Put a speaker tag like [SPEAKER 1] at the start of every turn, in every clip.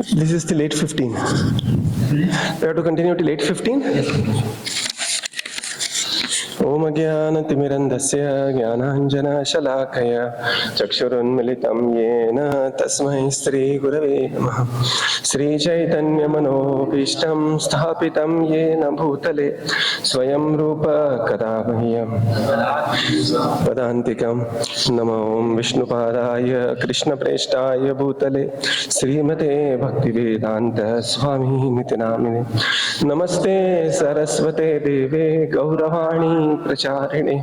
[SPEAKER 1] This is till 8:15. We have to continue till 8:15? Yes. Om Jnana-timirandasya Jnananjana-shalakaya Chakshurunmilitam Yena Tasmai Sri Gurave Namaha Sri Chaitanya Manobhishtam Sthapitam Yena Bhutale Swayam Rupa Kadamahyam Padantikam Namo Vishnupadaya Krishna Preshtaya Bhutale Srimate Bhaktivedanta Swami Nitinamine Namaste Saraswate Deve Gauravani प्रचारिणे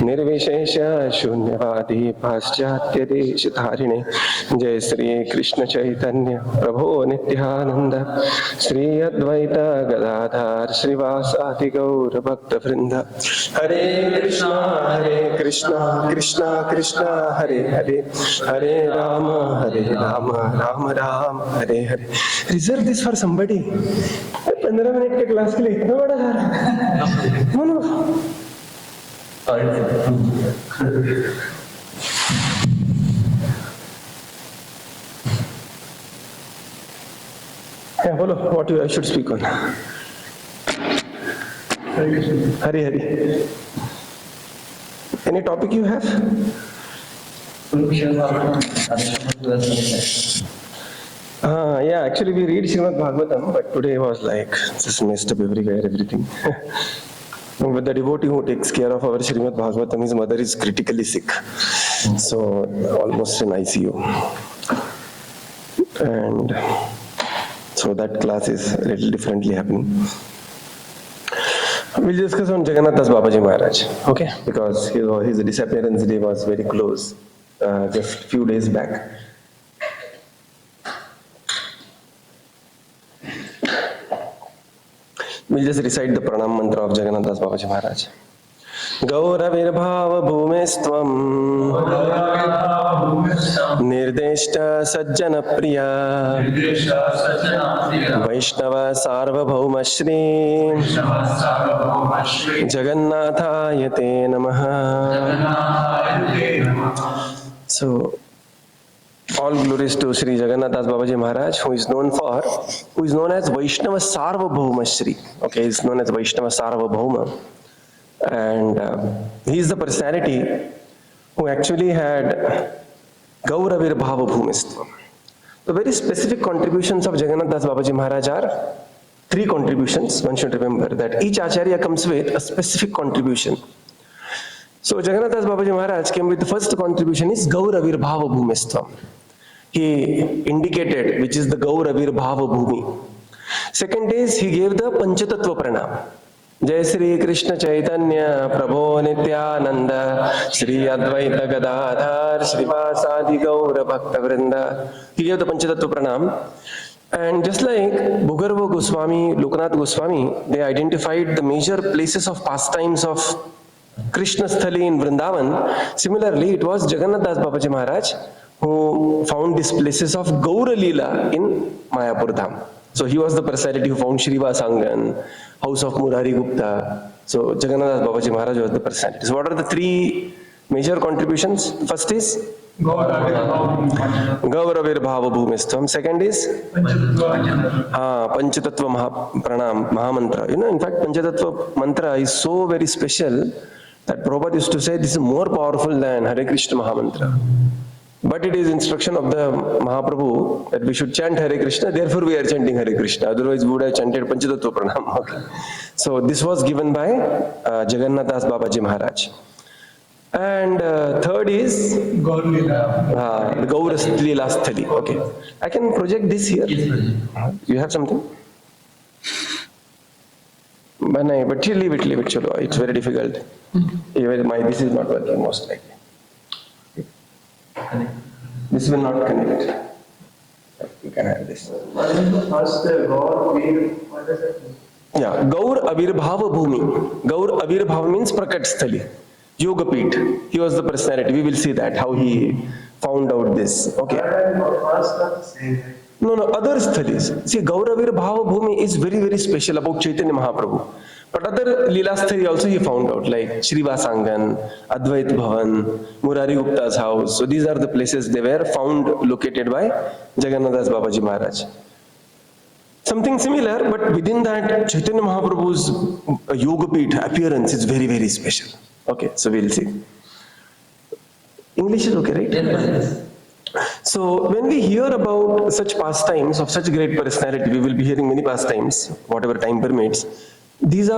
[SPEAKER 1] निर्विशेष शून्यवादी पाश्चात्य देशधारिणे जय श्री कृष्ण चैतन्य प्रभो नित्यानंद श्री अद्वैत गदाधर श्रीवासादि गौर भक्त वृंद Hare Krishna Krishna Krishna Hare Hare Hare Ram Ram Ram Hare Hare. Reserve this for somebody. 15 minute के class के लिए इतना बड़ा जा रहा है. Yeah, bolo, what I should speak on? Hari Hari. Any topic you have? Yeah, actually we read Srimad Bhagavatam, but today was like, just messed up everywhere, everything. With the devotee who takes care of our Srimad Bhagavatam, his mother is critically sick. So, almost in ICU. And so that class is a little differently happening. We'll discuss on Jagannath Dasa Babaji Maharaj, okay? Because his disappearance day was very close, just few days back. We'll just recite the pranam mantra of Jagannath Dasa Babaji Maharaj. Gauravirbhava bhumestvam nirdeshta sajjana priya Vaishnava sarvabhauma shri Jagannathaya te namaha. So, all glories to Sri Jagannath Dasa Babaji Maharaj, who is known as Vaishnava Sarvabhauma Shri. Okay, he is known as Vaishnava Sarvabhauma. And he is the personality who actually had Gauravirbhava Bhumistvam. The very specific contributions of Jagannath Dasa Babaji Maharaj are 3 contributions. One should remember that each Acharya comes with a specific contribution. So Jagannath Dasa Babaji Maharaj came with the first contribution is Gauravirbhava Bhumistvam. He indicated which is the Gauravirbhava Bhumi. Second is he gave the Panchatattva Pranam. Jai Sri Krishna Chaitanya Prabho Nityananda Sri Advaita Gadadhar Srivasadi Gaura Bhakta Vrinda. He gave the Panchatattva Pranam. And just like Bhugarva Goswami, Lokanath Goswami, they identified the major places of pastimes of Krishna Sthali in Vrindavan. Similarly, it was Jagannath Dasa Babaji Maharaj who found these places of Gaura Leela in Mayapur Dham. So he was the personality who found Srivasangan, house of Murari Gupta. So Jagannath Dasa Babaji Maharaj was the personality. So what are the 3 major contributions? First is Gauravirbhava Bhumistvam. Second is Panchatattva Pranam Mahamantra. In fact, Panchatattva mantra is so very special that Prabhupada used to say this is more powerful than Hare Krishna Mahamantra. But it is instruction of the Mahaprabhu that we should chant Hare Krishna, therefore we are chanting Hare Krishna. Otherwise we would have chanted Panchatattva Pranam. Okay. So this was given by Jagannath Dasa Babaji Maharaj. And third is Gaur Leela Sthali. Okay. I can project this here. You have something? But leave it. Chalo. It's very difficult. Even this is not working most likely. This will not connect. You can have this. Yeah, Gaur Avirbhava Bhumi. Gaur Avirbhava means Prakat Sthali. Yogapeeth. He was the personality. We will see that, how he found out this. Okay. No, other sthalis. See, Gauravirbhava Bhumi is very, very special about Chaitanya Mahaprabhu. But other Leela Sthali also he found out, like Srivasangan, Advait Bhavan, Murari Gupta's house. So these are the places they were found, located by Jagannath Dasa Babaji Maharaj. Something similar, but within that, Chaitanya Mahaprabhu's Yogapeeth appearance is very, very special. Okay, so we'll see. English is okay, right?
[SPEAKER 2] Yes.
[SPEAKER 1] So when we hear about such pastimes of such great personality, we will be hearing many pastimes, whatever time permits. These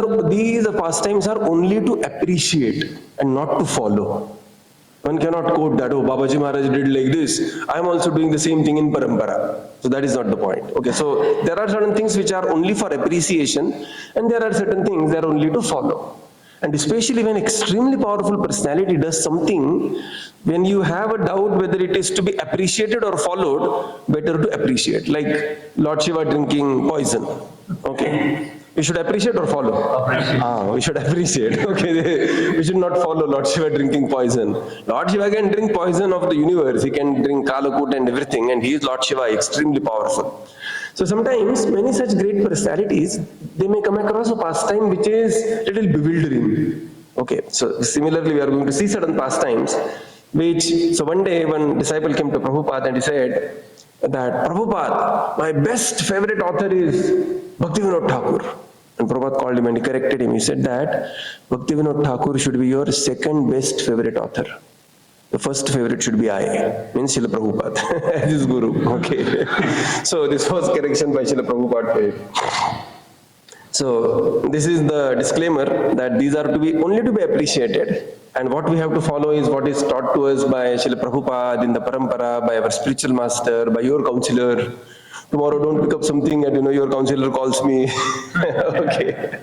[SPEAKER 1] pastimes are only to appreciate and not to follow. One cannot quote that, oh, Babaji Maharaj did like this, I am also doing the same thing in parampara. So that is not the point. Okay, so there are certain things which are only for appreciation, and there are certain things that are only to follow. And especially when extremely powerful personality does something, when you have a doubt whether it is to be appreciated or followed, better to appreciate. Like Lord Shiva drinking poison. Okay. We should appreciate or follow?
[SPEAKER 2] Appreciate.
[SPEAKER 1] We should appreciate. Okay. We should not follow Lord Shiva drinking poison. Lord Shiva can drink poison of the universe. He can drink Kalakut and everything, and he is Lord Shiva, extremely powerful. So sometimes many such great personalities, they may come across a pastime which is a little bewildering. Okay, so similarly we are going to see certain pastimes so one day one disciple came to Prabhupada and he said that, Prabhupada, my best favorite author is Bhaktivinoda Thakur. And Prabhupada called him and he corrected him. He said that Bhaktivinoda Thakur should be your second best favorite author. The first favorite should be I, means Srila Prabhupada, as his guru. Okay. So this was correction by Srila Prabhupada. So this is the disclaimer that these are only to be appreciated, and what we have to follow is what is taught to us by Srila Prabhupada in the parampara, by our spiritual master, by your counselor. Tomorrow don't pick up something and your counselor calls me. Okay.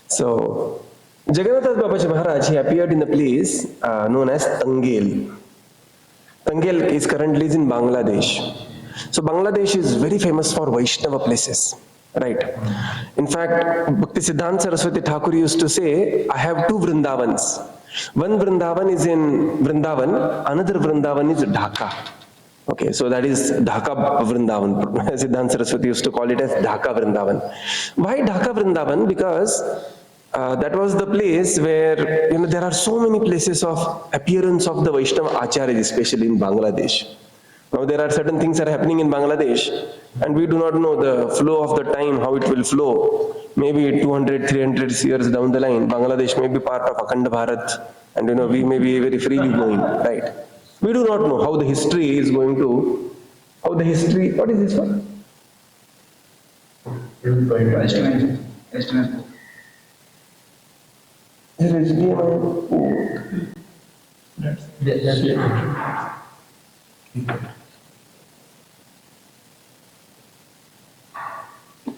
[SPEAKER 1] So Jagannath Dasa Babaji Maharaj, he appeared in a place known as Tangel. Tangel is currently in Bangladesh. So Bangladesh is very famous for Vaishnava places, right? In fact, Bhakti Siddhanta Saraswati Thakur used to say, I have two Vrindavans. One Vrindavan is in Vrindavan, another Vrindavan is Dhaka. Okay, so that is Dhaka Vrindavan. Siddhanta Saraswati used to call it as Dhaka Vrindavan. Why Dhaka Vrindavan? Because that was the place where, there are so many places of appearance of the Vaishnava Acharyas, especially in Bangladesh. Now there are certain things that are happening in Bangladesh, and we do not know the flow of the time, how it will flow. Maybe 200, 300 years down the line, Bangladesh may be part of Akhanda Bharat, and we may be very freely going, right? We do not know how the history is going to, what is this one? Estimate.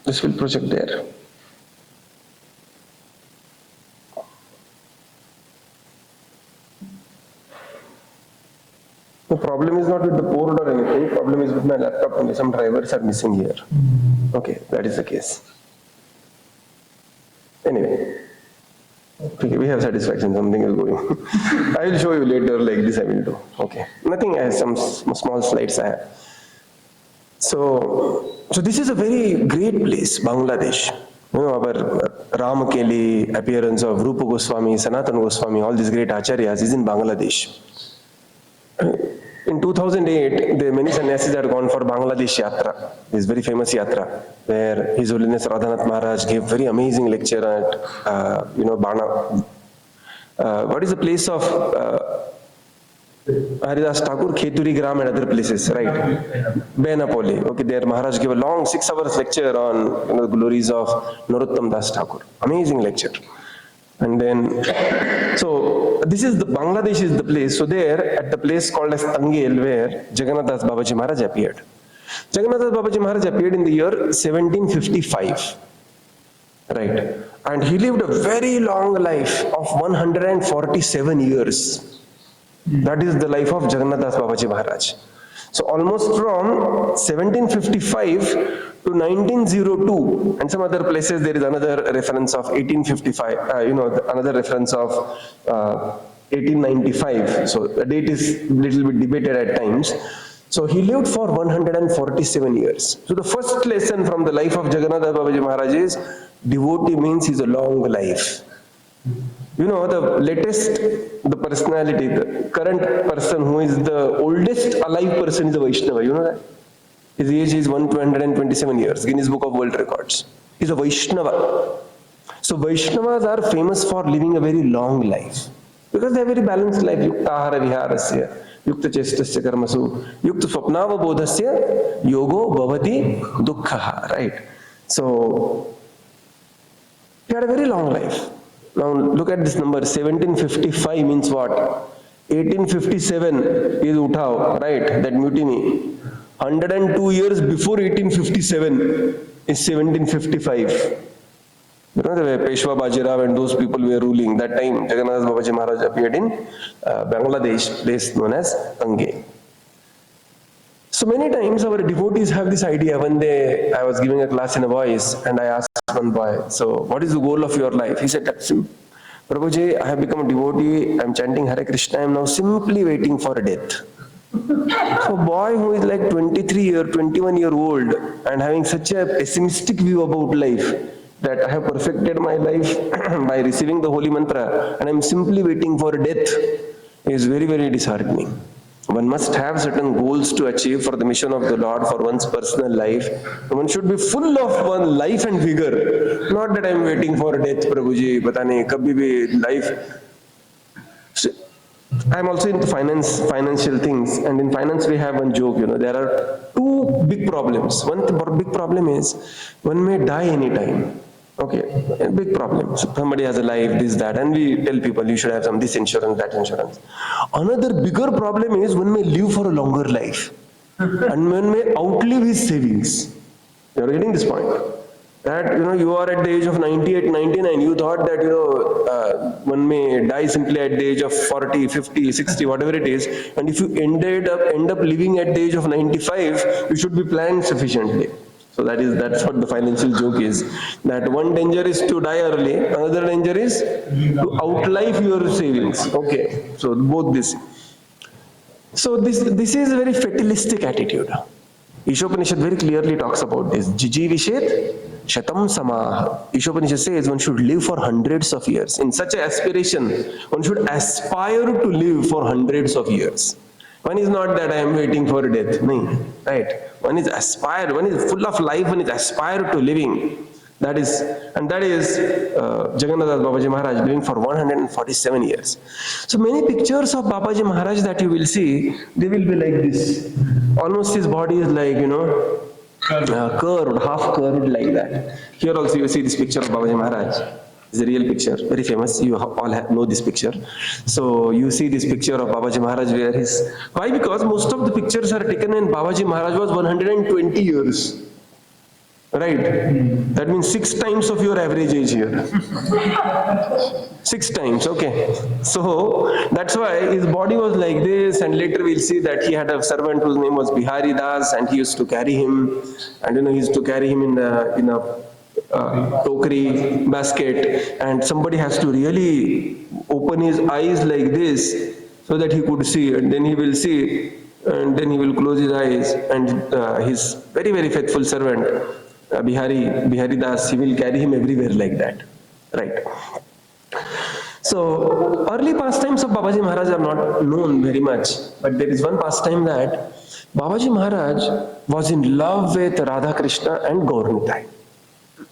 [SPEAKER 1] This will project there. The problem is not with the board or anything, the problem is with my laptop only. Some drivers are missing here. Okay, that is the case. Anyway. Okay, we have satisfaction, something is going. I will show you later, like this I will do. Okay, nothing, I have some small slides I have. So this is a very great place, Bangladesh. Our Ramakeli, appearance of Rupa Goswami, Sanatana Goswami, all these great acharyas is in Bangladesh. In 2008, many sannyasis had gone for Bangladesh Yatra, this very famous Yatra, where His Holiness Radhanath Maharaj gave very amazing lecture at, Bana. What is the place of Haridas Thakur, Kheturi Gram and other places, right? Benapole. Okay, there Maharaj gave a long 6 hours lecture on the glories of Narottam Das Thakur. Amazing lecture. And then, so this is Bangladesh is the place. So there, at the place called as Tangel, where Jagannath Dasa Babaji Maharaj appeared. Jagannath Dasa Babaji Maharaj appeared in the year 1755, right? And he lived a very long life of 147 years. That is the life of Jagannath Dasa Babaji Maharaj. So almost from 1755 to 1902, and some other places there is another reference of 1855, another reference of 1895. So the date is little bit debated at times. So he lived for 147 years. So the first lesson from the life of Jagannath Dasa Babaji Maharaj is, devotee means is a long life. The latest, the personality, the current person who is the oldest alive person is a Vaishnava, you know that? His age is 127 years, Guinness Book of World Records. He's a Vaishnava. So Vaishnavas are famous for living a very long life because they have very balanced life. Yukta ahara viharasya, yukta chestasya karmasu, yukta swapnava bodhasya, yogo bhavati dukkhaha, right? So he had a very long life. Now look at this number, 1755 means what? 1857 is Uthao, right? That mutiny. 102 years before 1857 is 1755. You know, the Peshwa Bajirao and those people were ruling. That time, Jagannath Babaji Maharaj appeared in Bangladesh, place known as Ange. So many times our devotees have this idea. One day I was giving a class in a voice and I asked one boy, so what is the goal of your life? He said, Prabhuji, I have become a devotee, I am chanting Hare Krishna, I am now simply waiting for death. So a boy who is like 23 or 21 year old and having such a pessimistic view about life, that I have perfected my life by receiving the holy mantra and I am simply waiting for death, is very, very disheartening. One must have certain goals to achieve for the mission of the Lord, for one's personal life. One should be full of one life and vigor. Not that I am waiting for death, Prabhuji, pata nahi, kabhi bhi life. So, I am also into financial things, and in finance we have one joke, there are two big problems. One big problem is one may die anytime. Okay, a big problem. So somebody has a life, this, that, and we tell people you should have some this insurance, that insurance. Another bigger problem is one may live for a longer life and one may outlive his savings. You are getting this point? That, you are at the age of 98, 99, you thought that, one may die simply at the age of 40, 50, 60, whatever it is, and if you end up living at the age of 95, you should be planned sufficiently. So that's what the financial joke is. That one danger is to die early, another danger is to outlive your savings. Okay, so both this. So this is a very fatalistic attitude. Ishopanishad very clearly talks about this. Jijivishet shatam samah. Ishopanishad says one should live for hundreds of years. In such an aspiration, one should aspire to live for hundreds of years. One is not that I am waiting for death. No, right? One is aspired, one is full of life, one is aspired to living. That is Jagannath Dasa Babaji Maharaj living for 147 years. So many pictures of Babaji Maharaj that you will see, they will be like this. Almost his body is like, curved, half curved like that. Here also you see this picture of Babaji Maharaj. It's a real picture, very famous. You all know this picture. So you see this picture of Babaji Maharaj where why? Because most of the pictures are taken when Babaji Maharaj was 120 years. Right? That means 6 times of your average age here. 6 times, okay. So that's why his body was like this, and later we'll see that he had a servant whose name was Bihari Das, and he used to carry him, and he used to carry him in a tokri basket, and somebody has to really open his eyes like this so that he could see, and then he will see, and then he will close his eyes, and his very, very faithful servant Bihari Das, he will carry him everywhere like that, right? So early pastimes of Babaji Maharaj are not known very much, but there is one pastime that Babaji Maharaj was in love with Radha Krishna and Gaur Nitai.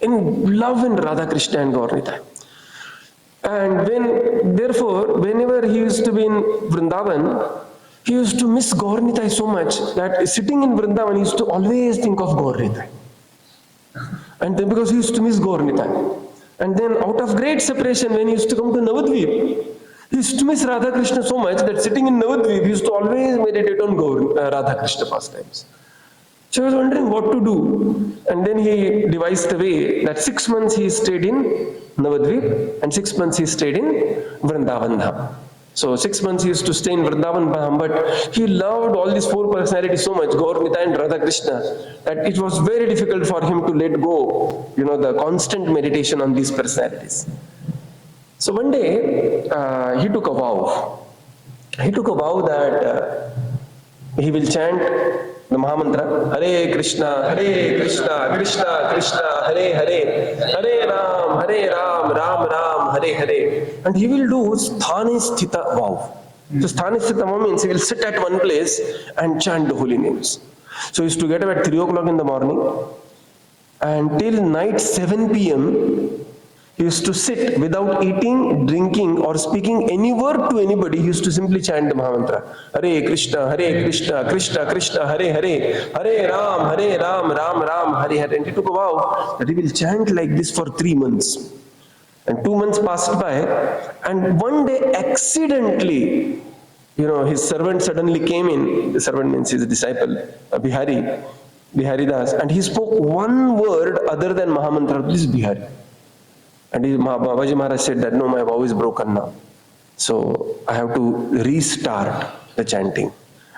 [SPEAKER 1] In love in Radha Krishna and Gaur Nitai. And therefore, whenever he used to be in Vrindavan, he used to miss Gaur Nitai so much that sitting in Vrindavan, he used to always think of Gaur Nitai. And then because he used to miss Gaur Nitai. And then out of great separation, when he used to come to Navadvip, he used to miss Radha Krishna so much that sitting in Navadvip, he used to always meditate on Radha Krishna pastimes. So I was wondering what to do. And then he devised a way that 6 months he stayed in Navadvip and 6 months he stayed in Vrindavan Dham. So 6 months he used to stay in Vrindavan Dham, but he loved all these 4 personalities so much, Gaur Nitai and Radha Krishna, that it was very difficult for him to let go, the constant meditation on these personalities. So one day he took a vow. He took a vow that he will chant the Mahamantra, Hare Krishna, Krishna Krishna, Hare Hare, Hare Ram, Ram Ram, Hare Hare. And he will do Sthane Sthita vow. So Sthane Sthita vow means he will sit at one place and chant the holy names. So he used to get up at 3 o'clock in the morning, and till night 7 p.m. he used to sit without eating, drinking, or speaking any word to anybody. He used to simply chant the Mahamantra. Hare Krishna, Krishna Krishna, Hare Hare, Hare Ram, Ram Ram, Hare Hare. And he took a vow that he will chant like this for 3 months. And 2 months passed by, and one day accidentally, his servant suddenly came in. The servant means his disciple, Bihari Das, and he spoke one word other than Mahamantra, this Bihari. And Babaji Maharaj said that, no, my vow is broken now. So I have to restart the chanting.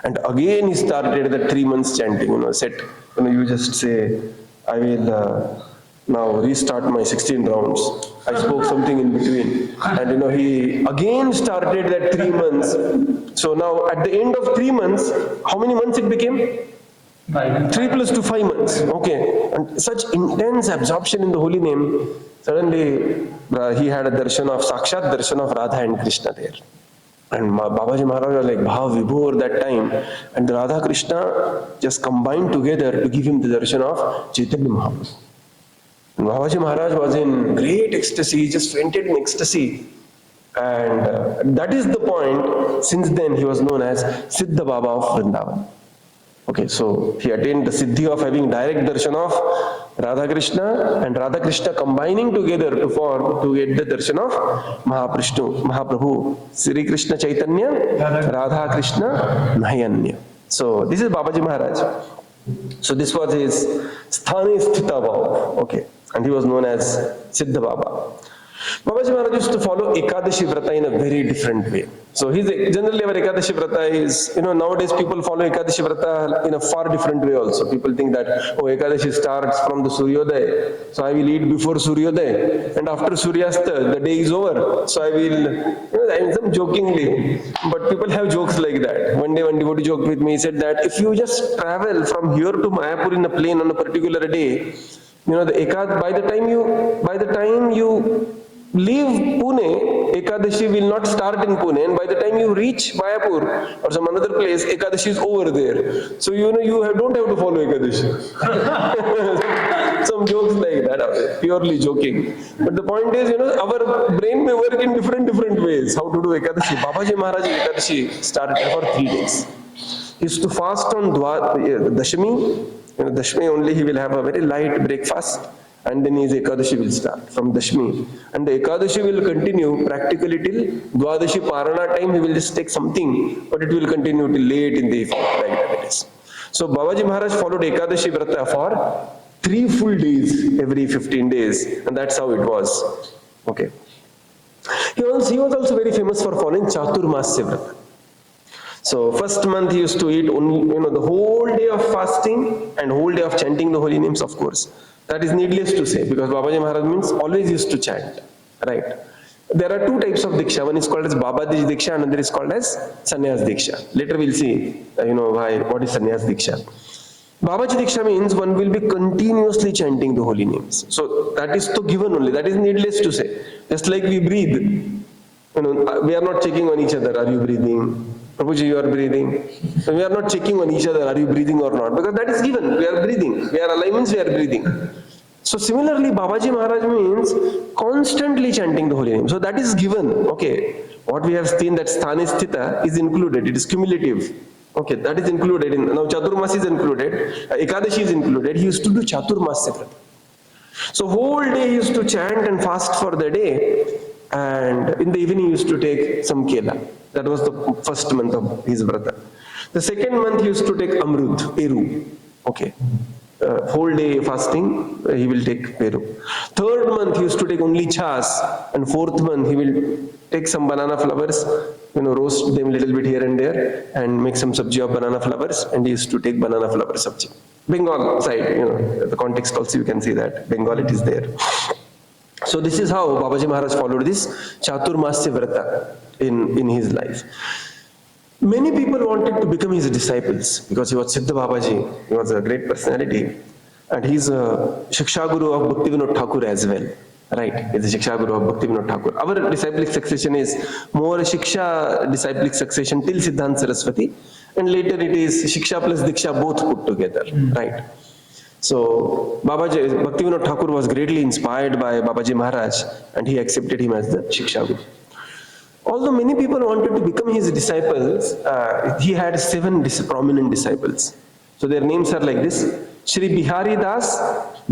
[SPEAKER 1] And again he started the 3 months chanting, said, you just say, I will now restart my 16 rounds. I spoke something in between. And he again started that 3 months. So now at the end of 3 months, how many months it became? 3 plus 2, 5 months. Okay. And such intense absorption in the holy name, suddenly he had a darshan of, Sakshat darshan of Radha and Krishna there. And Babaji Maharaj was like Bhav Vibhor that time. And Radha Krishna just combined together to give him the darshan of Chaitanya Mahaprabhu. And Babaji Maharaj was in great ecstasy, he just fainted in ecstasy. And that is the point, since then he was known as Siddha Baba of Vrindavan. Okay, so he attained the siddhi of having direct darshan of Radha Krishna, and Radha Krishna combining together to get the darshan of Mahaprabhu, Sri Krishna Chaitanya, Radha Krishna Nayanya. So this is Babaji Maharaj. So this was his Sthani Sthita Bhava. Okay, and he was known as Siddha Baba. Babaji Maharaj used to follow Ekadashi Vrata in a very different way. So generally our Ekadashi Vrata is, nowadays people follow Ekadashi Vrata in a far different way also. People think that, Ekadashi starts from the Suryodaya, so I will eat before Suryodaya, and after Suryasta, the day is over, so I will, I'm jokingly, but people have jokes like that. One day one devotee joked with me, he said that if you just travel from here to Mayapur in a plane on a particular day, by the time you leave Pune, Ekadashi will not start in Pune, and by the time you reach Mayapur or some another place, Ekadashi is over there. So you don't have to follow Ekadashi. Some jokes like that, purely joking. But the point is, our brain may work in different ways. How to do Ekadashi? Babaji Maharaj Ekadashi started for 3 days. He used to fast on Dashami. Dashami only he will have a very light breakfast. And then his Ekadashi will start from Dashmi. And the Ekadashi will continue practically till Dwadashi Parana time. He will just take something, but it will continue till late in the evening, like that it is. So Babaji Maharaj followed Ekadashi Vrata for 3 full days, every 15 days. And that's how it was. Okay. He was also very famous for following Chaturmasya Vrata. So first month he used to eat only, the whole day of fasting and whole day of chanting the holy names, of course. That is needless to say, because Babaji Maharaj means always used to chant, right? There are 2 types of Diksha. One is called as Babaji Diksha, another is called as Sannyas Diksha. Later we'll see, what is Sannyas Diksha. Babaji Diksha means one will be continuously chanting the holy names. So that is to given only, that is needless to say. Just like we breathe, we are not checking on each other, are you breathing? Prabhuji, you are breathing. So we are not checking on each other, are you breathing or not? Because that is given, we are breathing. We are alive means we are breathing. So similarly, Babaji Maharaj means constantly chanting the holy name. So that is given. Okay, what we have seen, that Sthani Sthita is included, it is cumulative. Okay, that is included. Now Chaturmas is included, Ekadashi is included. He used to do Chaturmasya Vrata. So whole day he used to chant and fast for the day, and in the evening he used to take some kela. That was the first month of his vrata. The second month he used to take amrut, peru. Okay. Whole day fasting, he will take peru. Third month he used to take only chas, and fourth month he will take some banana flowers, roast them a little bit here and there, and make some sabji of banana flowers, and he used to take banana flower sabji. Bengal side, the context also you can see that. Bengal it is there. So this is how Babaji Maharaj followed this Chaturmasya Vrata in his life. Many people wanted to become his disciples because he was Siddha Babaji. He was a great personality, and he's a Shiksha Guru of Bhaktivinoda Thakur as well. Right, he's a Shiksha Guru of Bhaktivinoda Thakur. Our disciplic succession is more Shiksha disciplic succession till Siddhanta Saraswati, And later it is Shiksha plus Diksha both put together, right? So Babaji, Bhaktivinoda Thakur was greatly inspired by Babaji Maharaj, and he accepted him as the Shiksha Guru. Although many people wanted to become his disciples, he had 7 prominent disciples. So their names are like this: Shri Bihari Das,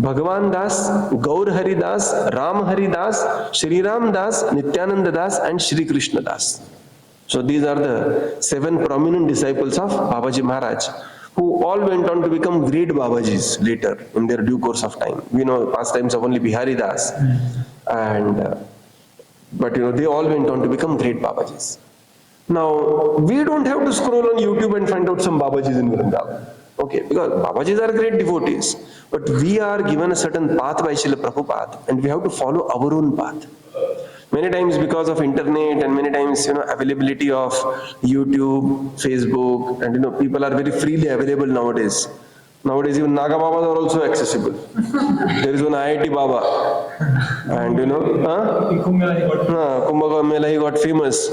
[SPEAKER 1] Bhagavan Das, Gaur Hari Das, Ram Hari Das, Shri Ram Das, Nityananda Das, and Shri Krishna Das. So these are the 7 prominent disciples of Babaji Maharaj, who all went on to become great Babajis later in their due course of time. We know pastimes of only Bihari Das, but they all went on to become great Babajis. Now, we don't have to scroll on YouTube and find out some Babajis in Vrindavan. Okay, because Babajis are great devotees, but we are given a certain path by Srila Prabhupada, and we have to follow our own path. Many times because of internet and many times, availability of YouTube, Facebook, and people are very freely available nowadays. Nowadays even Naga Babas are also accessible. There is one IIT Baba, and Kumbh Mela he got famous.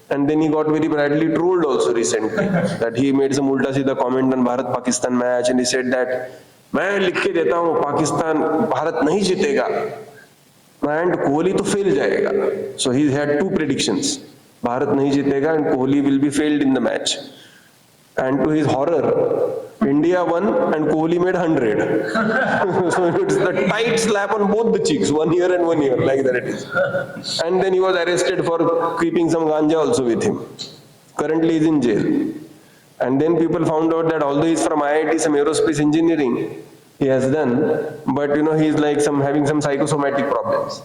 [SPEAKER 1] And then he got very badly trolled also recently, that he made some ulta seedha comment on Bharat-Pakistan match, and he said that, मैं लिख के देता हूँ पाकिस्तान भारत नहीं जीतेगा, and Kohli to fail जाएगा. So he had 2 predictions: Bharat नहीं जीतेगा and Kohli will be failed in the match. And to his horror, India won and Kohli made 100. So it's the tight slap on both the cheeks, 1 year and 1 year, like that it is. And then he was arrested for keeping some ganja also with him. Currently he is in jail. And then people found out that although he is from IIT, some aerospace engineering he has done, but he is like having some psychosomatic problems.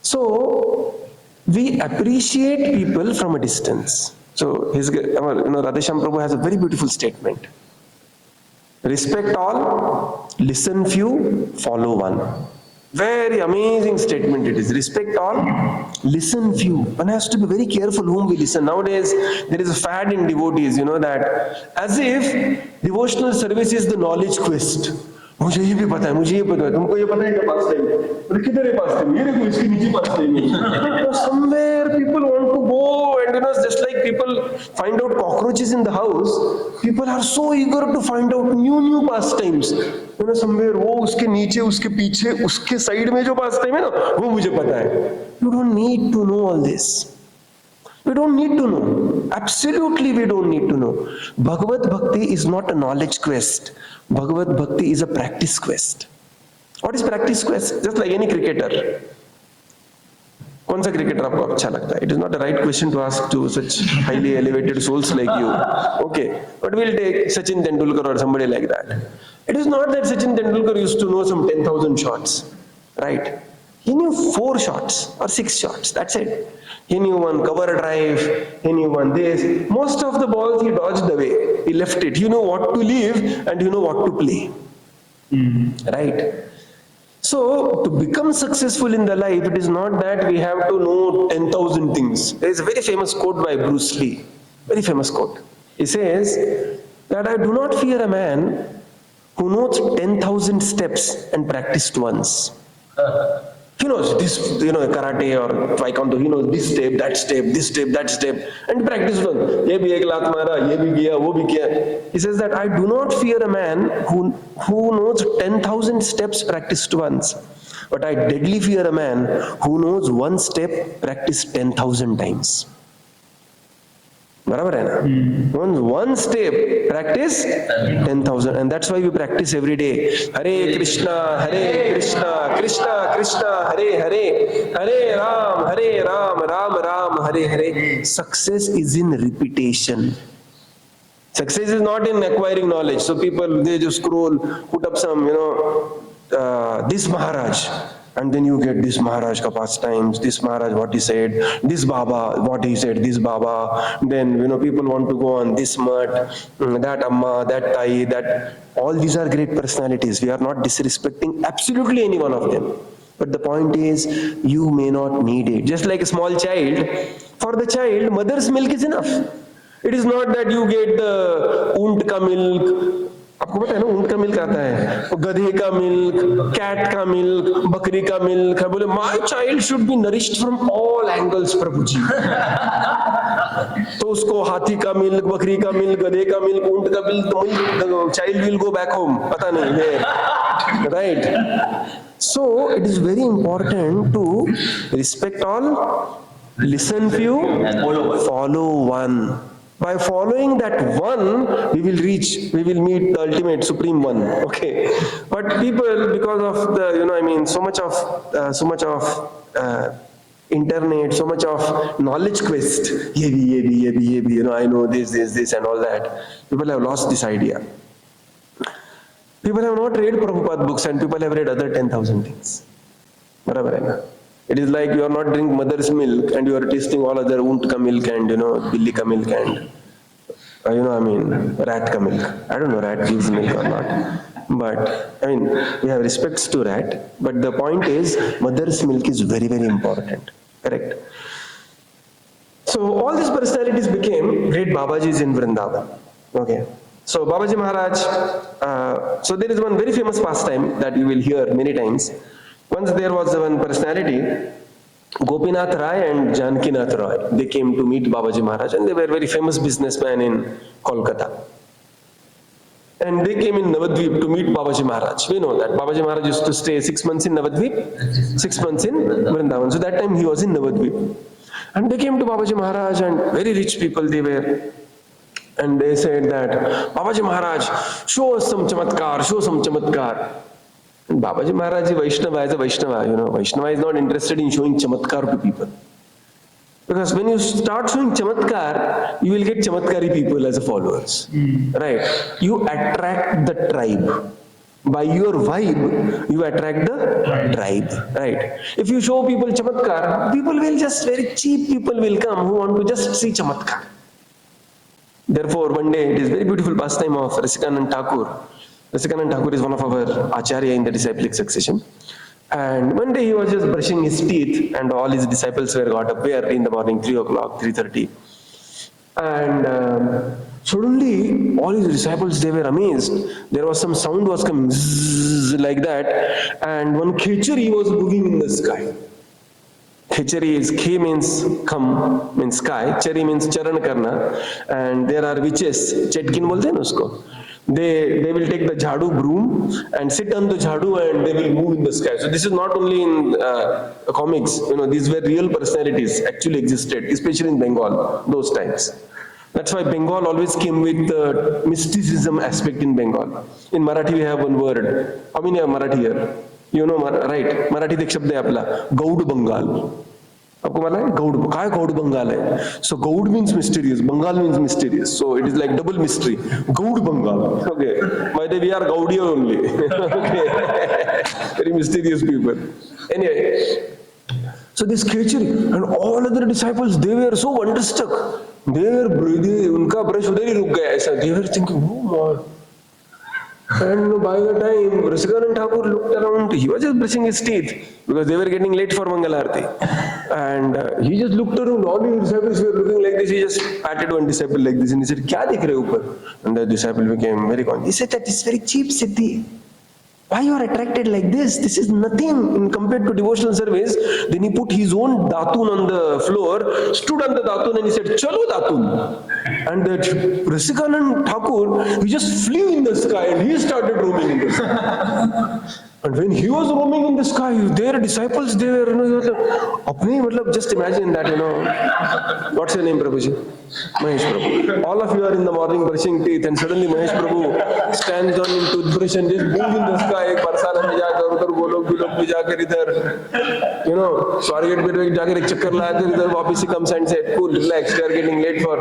[SPEAKER 1] So we appreciate people from a distance. So Radhesham Prabhu has a very beautiful statement: respect all, listen few, follow one. Very amazing statement it is. Respect all, listen few. One has to be very careful whom we listen. Nowadays there is a fad in devotees, that as if devotional service is the knowledge quest. मुझे ये भी पता है, मुझे ये पता है, तुमको ये पता है क्या पास टाइम? अरे किधर है पास टाइम? ये देखो इसके नीचे पास टाइम है. Somewhere people want to go, and just like people find out cockroaches in the house, people are so eager to find out new pastimes. Somewhere वो उसके नीचे, उसके पीछे, उसके साइड में जो pastime है ना, वो मुझे पता है. You don't need to know all this. We don't need to know. Absolutely we don't need to know. Bhagavad Bhakti is not a knowledge quest. Bhagavad Bhakti is a practice quest. What is practice quest? Just like any cricketer. कौन सा cricketer आपको अच्छा लगता है? It is not the right question to ask to such highly elevated souls like you. Okay, but we'll take Sachin Tendulkar or somebody like that. It is not that Sachin Tendulkar used to know some 10,000 shots, right? He knew 4 shots or 6 shots, that's it. He knew one cover drive, he knew one this. Most of the balls he dodged away, he left it. You know what to leave and you know what to play. Right? So, to become successful in the life, it is not that we have to know 10,000 things. There is a very famous quote by Bruce Lee, very famous quote. He says that I do not fear a man who knows 10,000 steps and practiced once. He knows this, karate or taekwondo, he knows this step, that step, this step, that step, and practice one. Ye bhi ek laat mara, ye bhi kiya, wo bhi kiya. He says that I do not fear a man who knows 10,000 steps practiced once, but I deadly fear a man who knows 1 step practiced 10,000 times. बराबर है ना? One step practice 10,000, and that's why we practice every day. Hare Krishna, Krishna Krishna, Hare Hare, Hare Ram, Ram Ram, Hare Hare. Success is in repetition. Success is not in acquiring knowledge. So people, they just scroll, put up some, this Maharaj. And then you get this Maharaj ka pastimes, this Maharaj what he said, this Baba what he said, this Baba. Then people want to go on this mutt, that Amma, that Tai, that. All these are great personalities. We are not disrespecting absolutely any one of them. But the point is, you may not need it. Just like a small child, for the child, mother's milk is enough. It is not that you get the unt ka milk, आपको पता है ना, ऊंट का milk आता है, गधे का मिल्क, कैट का मिल्क, बकरी का मिल्क है। बोले my child should be nourished from all angles प्रभु जी। तो उसको हाथी का मिल्क, बकरी का मिल्क, गधे का मिल्क, ऊंट का milk, child will go back home, पता नहीं है, right? So it is very important to respect all, listen few, follow one. By following that one, we will meet the ultimate supreme one. Okay, but people, because of the so much of internet, so much of knowledge quest, ye bhi, I know this and all that. People have lost this idea. People have not read Prabhupada books, and people have read other 10,000 things. Barabar hai na? It is like you are not drinking mother's milk and you are tasting all other ऊंट का milk and billi ka milk and rat ka milk. I don't know rat gives milk or not, but we have respects to rat. But the point is, mother's milk is very, very important. Correct. So all these personalities became great Babajis in Vrindavan. Okay. So Babaji Maharaj, so there is one very famous pastime that you will hear many times. Once there was one personality, Gopinath Rai and Janakinath Roy. They came to meet Babaji Maharaj, and they were very famous businessmen in Kolkata. And they came in Navadvip to meet Babaji Maharaj. We know that Babaji Maharaj used to stay 6 months in Navadvip, 6 months in Vrindavan. So that time he was in Navadvip. And they came to Babaji Maharaj, and very rich people they were. And they said that, Babaji Maharaj, show us some chamatkar, show some chamatkar. And Babaji Maharaj is Vaishnava, as a Vaishnava, Vaishnava is not interested in showing chamatkar to people. Because when you start showing chamatkar, you will get chamatkari people as followers. Right? You attract the tribe. By your vibe, you attract the tribe. Right? If you show people chamatkar, people will just, very cheap people will come who want to just see chamatkar. Therefore, one day, it is very beautiful pastime of Rasikanand Thakur. Rasikanand Thakur is one of our acharya in the disciplic succession. And one day he was just brushing his teeth, and all his disciples were got up early in the morning, 3 o'clock, 3:30. And suddenly, all his disciples, they were amazed. There was some sound was coming, zzz, like that, and one khechari was moving in the sky. Khechari is, Khe means come, means sky, Chari means charan karna, and there are witches, chetkin bolte hain usko. They will take the jhadu broom and sit on the jhadu and they will move in the sky. So this is not only in comics, these were real personalities actually existed, especially in Bengal, those times. That's why Bengal always came with the mysticism aspect in Bengal. In Marathi we have one word. How many are Marathi here? Right? Marathi एक शब्द है अपना, गौड़ बंगाल. आपको मालूम है गौड़? काय गौड़ बंगाल है? So Gaur means mysterious, Bengal means mysterious. So it is like double mystery. Gaur Bengal. Okay. By the way, we are Gaudiya only. Okay. Very mysterious people. Anyway, so this khechari and all other disciples, they were so wonderstruck. They were breathing. उनका brush उधर ही रुक गया ऐसा. They were thinking, oh my. And by the time Rasikanand Thakur looked around, he was just brushing his teeth because they were getting late for Mangalarti. And he just looked around, all his disciples were looking like this. He just patted one disciple like this and he said, "Kya dikh rahe ho upar?" And the disciple became very confused. He said that it's very cheap city. Why you are attracted like this? This is nothing in compared to devotional service. Then he put his own datun on the floor, stood on the datun and he said, "Chalo datun." And that Rasikanand Thakur, he just flew in the sky and he started roaming in the sky. And when he was roaming in the sky, their disciples, they were, just imagine that, what's your name, Prabhuji? Mahesh Prabhu. All of you are in the morning brushing teeth and suddenly Mahesh Prabhu stands on his toothbrush and just boom in the sky, एक बरसाना में जाकर उधर वो लोग भी जाकर इधर, स्वारगेट पे जाकर एक चक्कर लाकर इधर वापस ही comes and said, "Cool, relax, we are getting late for."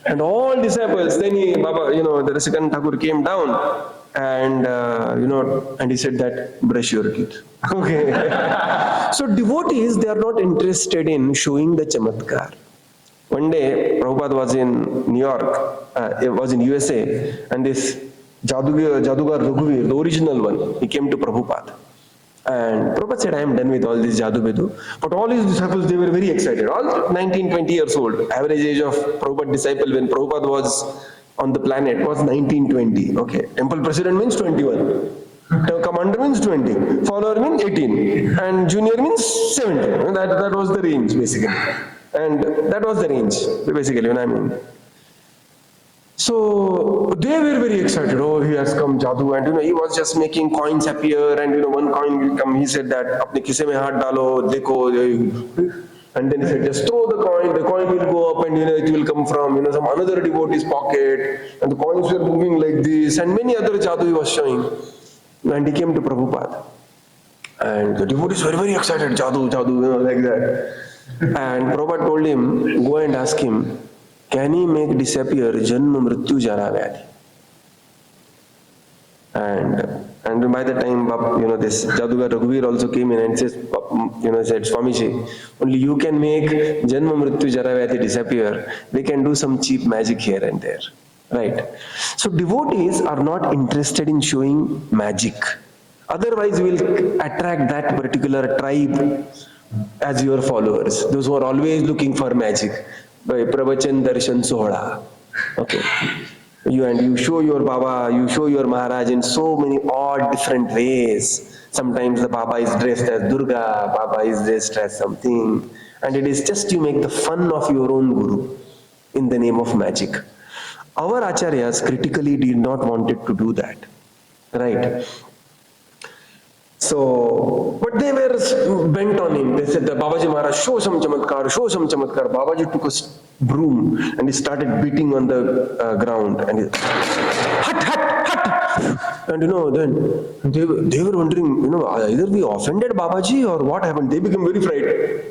[SPEAKER 1] And all disciples, then the Rasikanand Thakur came down and, and he said that, "Brush your teeth." Okay. So devotees, they are not interested in showing the chamatkar. One day, Prabhupada was in New York, was in USA, and this Jadugar Raghuveer, the original one, he came to Prabhupada. And Prabhupada said, "I am done with all this Jadu Bedu." But all his disciples, they were very excited. All 19, 20 years old, average age of Prabhupada disciple when Prabhupada was on the planet was 1920. Okay, temple president means 21. Commander means 20, follower means 18, and junior means 17. That was the range basically. And that was the range basically, when I mean. So they were very excited. Oh, he has come, Jadoo, and he was just making coins appear, and one coin will come. He said that, "Apne kise mein haath dalo, dekho." And then he said, just throw the coin will go up, and it will come from some another devotee's pocket, and the coins were moving like this, and many other Jadoo he was showing. And he came to Prabhupada. And the devotees were very excited, Jadoo, like that. And Prabhupada told him, go and ask him, can he make disappear Janma Mrityu Jara Vyadhi? And by the time, this Jadugar Raghuveer also came in and says, said, Swamiji, only you can make Janma Mrityu Jara Vyadhi disappear. They can do some cheap magic here and there. Right? So devotees are not interested in showing magic. Otherwise, we will attract that particular tribe as your followers. Those who are always looking for magic. By Pravachan Darshan Sohla. Okay. You show your Baba, you show your Maharaj in so many odd different ways. Sometimes the Baba is dressed as Durga, Baba is dressed as something. And it is just you make the fun of your own Guru in the name of magic. Our Acharyas critically did not want it to do that. Right? So, but they were bent on him. They said that Babaji Maharaj, show some chamatkar, show some chamatkar. Babaji took a broom and he started beating on the ground. And he, hut, hut, hut. And then they were wondering, either we offended Babaji or what happened. They became very frightened.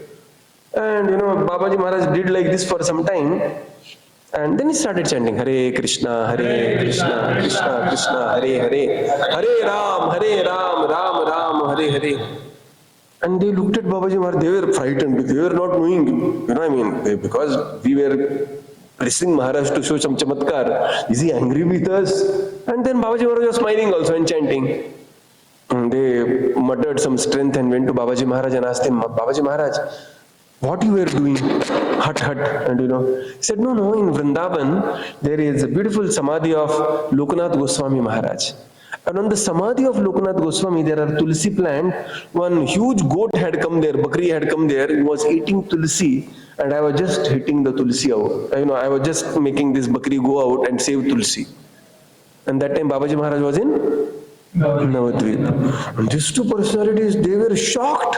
[SPEAKER 1] And Babaji Maharaj did like this for some time. And then he started chanting, Hare Krishna, Krishna Krishna, Hare Hare, Hare Ram, Ram Ram, Hare Hare. And they looked at Babaji Maharaj, they were frightened, they were not knowing, because we were pressing Maharaj to show some chamatkar. Is he angry with us? And then Babaji Maharaj was smiling also and chanting. And they muttered some strength and went to Babaji Maharaj and asked him, Babaji Maharaj, what you were doing? Hut, hut. And he said, no, in Vrindavan, there is a beautiful samadhi of Lokanath Goswami Maharaj. And on the samadhi of Lokanath Goswami, there are tulsi plant. One huge goat had come there, Bakri had come there, he was eating tulsi, and I was just hitting the tulsi out. I was just making this Bakri go out and save tulsi. And that time Babaji Maharaj was in Navadvip. And these two personalities, they were shocked.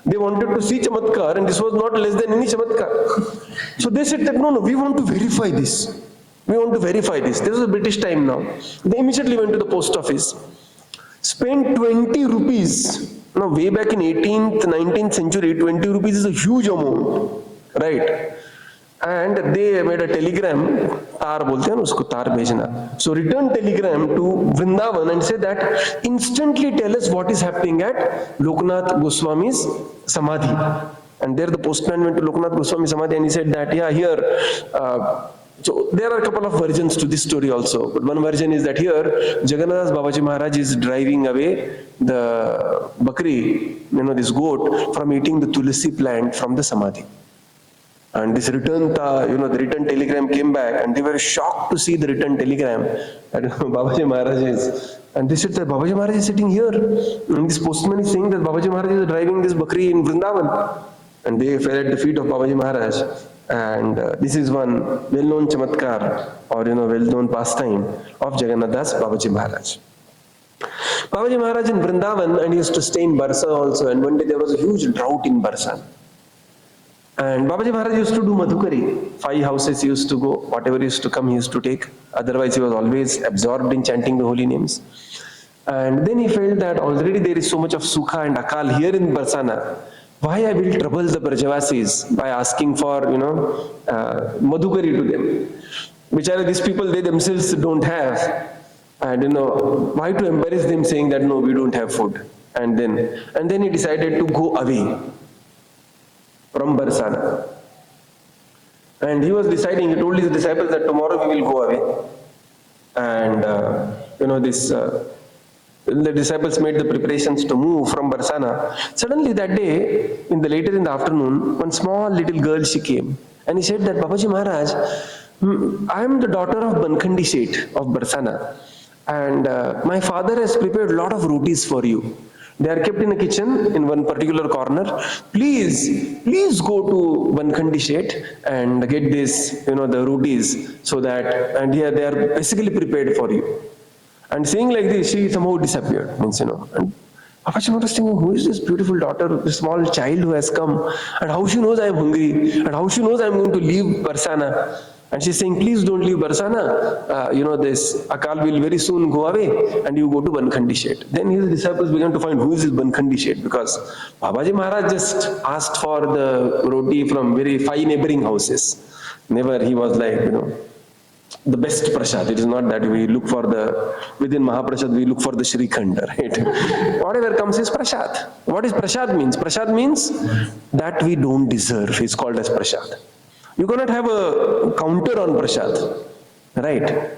[SPEAKER 1] They wanted to see chamatkar, and this was not less than any chamatkar. So they said that, no, we want to verify this. We want to verify this. This is a British time now. They immediately went to the post office, spent 20 rupees. Now, way back in 18th, 19th century, 20 rupees is a huge amount, right? And they made a telegram, tar bolte hain usko, tar bhejna. So return telegram to Vrindavan and say that instantly tell us what is happening at Lokanath Goswami's Samadhi. And there the postman went to Lokanath Goswami Samadhi and he said that, yeah, here, so there are a couple of versions to this story also. But one version is that here, Jagannath Dasa Babaji Maharaj is driving away the Bakri, this goat, from eating the tulsi plant from the Samadhi. And this return, the return telegram came back, and they were shocked to see the return telegram. And Babaji Maharaj is, and they said that Babaji Maharaj is sitting here. And this postman is saying that Babaji Maharaj is driving this Bakri in Vrindavan. And they fell at the feet of Babaji Maharaj. And this is one well-known chamatkar, or well-known pastime of Jagannath Dasa Babaji Maharaj. Babaji Maharaj in Vrindavan, and he used to stay in Barsa also. And one day there was a huge drought in Barsa. And Babaji Maharaj used to do Madhukari. 5 houses he used to go, whatever used to come he used to take. Otherwise he was always absorbed in chanting the holy names. And then he felt that already there is so much of Sukha and Akal here in Barsana. Why I will trouble the Brajavasis by asking for, Madhukari to them. Which are these people, they themselves don't have. And why to embarrass them saying that no, we don't have food. And then he decided to go away from Barsana. And he was deciding, he told his disciples that tomorrow we will go away. And, the disciples made the preparations to move from Barsana. Suddenly that day, later in the afternoon, one small little girl, she came. And he said that, Babaji Maharaj, I am the daughter of Bankhandi Seth of Barsana, and my father has prepared a lot of rotis for you. They are kept in a kitchen in one particular corner. Please go to Bankhandi Seth and get this, the rotis, so that, and here they are basically prepared for you. And saying like this, she somehow disappeared. And Babaji was thinking, who is this beautiful daughter, this small child who has come, and how she knows I am hungry, and how she knows I am going to leave Barsana. And she's saying, please don't leave Barsana. This Akal will very soon go away, and you go to Bankhandi Seth. Then his disciples began to find who is this Bankhandi Seth, because Babaji Maharaj just asked for the roti from very 5 neighboring houses. Never he was like, the best prasad. It is not that we look for within Mahaprasad we look for the Shrikhand, right? Whatever comes is prasad. What is prasad means? Prasad means that we don't deserve. It's called as prasad. You cannot have a counter on prasad, right?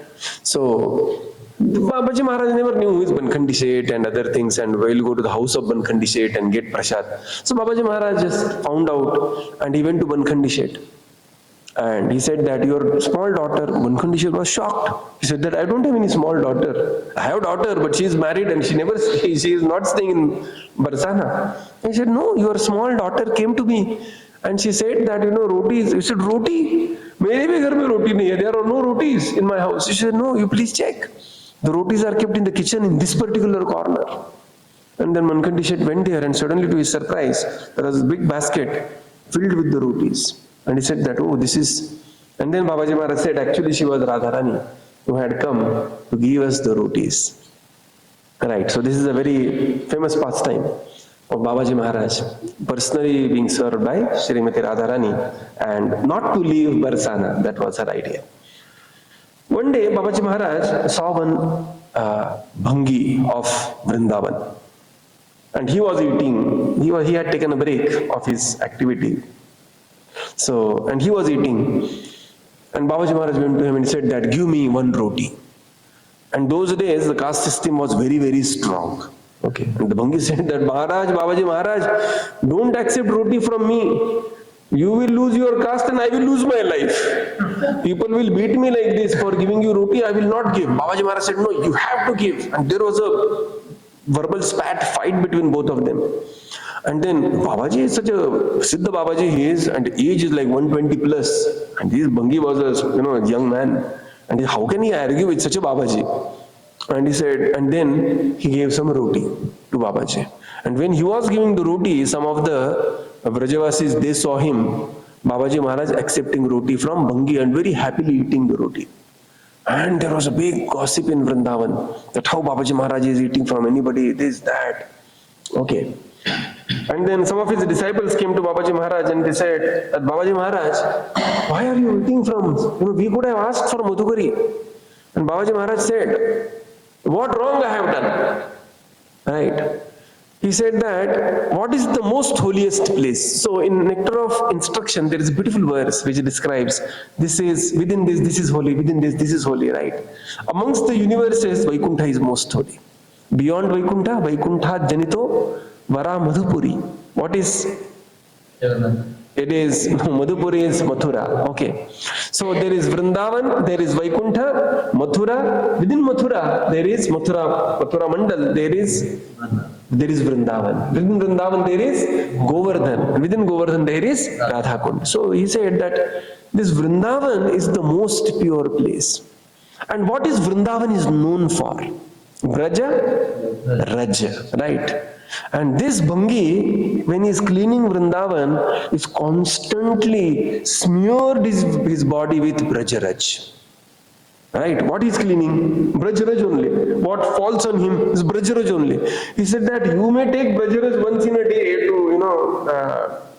[SPEAKER 1] So Babaji Maharaj never knew who is Bankhandi Seth and other things, and we'll go to the house of Bankhandi Seth and get prasad. So Babaji Maharaj just found out, and he went to Bankhandi Seth. And he said that your small daughter, Bankhandi Seth, was shocked. He said that I don't have any small daughter. I have a daughter, but she is married and she is not staying in Barsana. He said, no, your small daughter came to me and she said that, rotis. He said, roti? Mere bhi ghar mein roti nahi hai. There are no rotis in my house. He said, no, you please check. The rotis are kept in the kitchen in this particular corner. And then Bankhandi Seth went there, and suddenly to his surprise, there was a big basket filled with the rotis. And he said that, oh, this is... And then Babaji Maharaj said, actually she was Radharani who had come to give us the rotis. Right, so this is a very famous pastime of Babaji Maharaj, personally being served by Srimati Radharani, and not to leave Barsana. That was her idea. One day, Babaji Maharaj saw one bhangi of Vrindavan. And he was eating, he had taken a break of his activity. So, and he was eating, and Babaji Maharaj went to him and said that, give me one roti. And those days, the caste system was very, very strong. Okay. And the Bhangi said that, Babaji Maharaj, don't accept roti from me. You will lose your caste and I will lose my life. People will beat me like this for giving you roti, I will not give. Babaji Maharaj said, no, you have to give. And there was a verbal spat fight between both of them. And then Babaji is such a Siddha Babaji he is, and age is like 120 plus. And this Bhangi was a young man. And how can he argue with such a Babaji? And he said, and then he gave some roti to Babaji. And when he was giving the roti, some of the Vrajavasis, they saw him, Babaji Maharaj accepting roti from Bhangi and very happily eating the roti. And there was a big gossip in Vrindavan that how Babaji Maharaj is eating from anybody, this, that. Okay. And then some of his disciples came to Babaji Maharaj and they said, Babaji Maharaj, why are you eating from? We could have asked for Madhukari. And Babaji Maharaj said, what wrong I have done? Right. He said that, what is the most holiest place? So in Nectar of Instruction, there is a beautiful verse which describes, this is, within this is holy, within this is holy, right? Amongst the universes, Vaikuntha is most holy. Beyond Vaikuntha, Vaikuntha Janito, Vara Madhupuri. What is? Jagannath. It is, Madhupuri is Mathura. Okay. So there is Vrindavan, there is Vaikuntha, Mathura. Within Mathura, there is Mathura Mandal, there is Vrindavan. Within Vrindavan, there is Govardhan. Within Govardhan, there is Radhakund. So he said that this Vrindavan is the most pure place. And what is Vrindavan is known for? Braja, Raja, right? And this Bhangi, when he is cleaning Vrindavan, is constantly smeared his body with Brajaraj. Right? What is cleaning? Brajaraj only. What falls on him is Brajaraj only. He said that you may take Brajaraj once in a day to,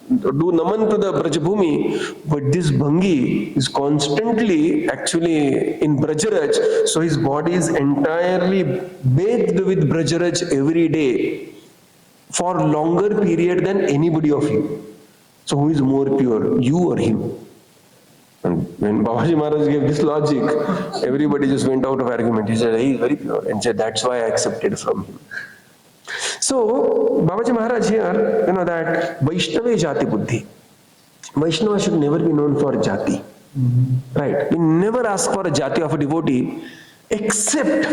[SPEAKER 1] do naman to the Brajabhumi, but this Bhangi is constantly actually in Brajaraj, so his body is entirely bathed with Brajaraj every day for longer period than anybody of you. So who is more pure, you or him? And when Babaji Maharaj gave this logic, everybody just went out of argument. He said, he is very pure, and said, that's why I accepted from him. So, Babaji Maharaj here, that Vaishnava Jati Buddhi. Vaishnava should never be known for Jati. Right? We never ask for a jati of a devotee except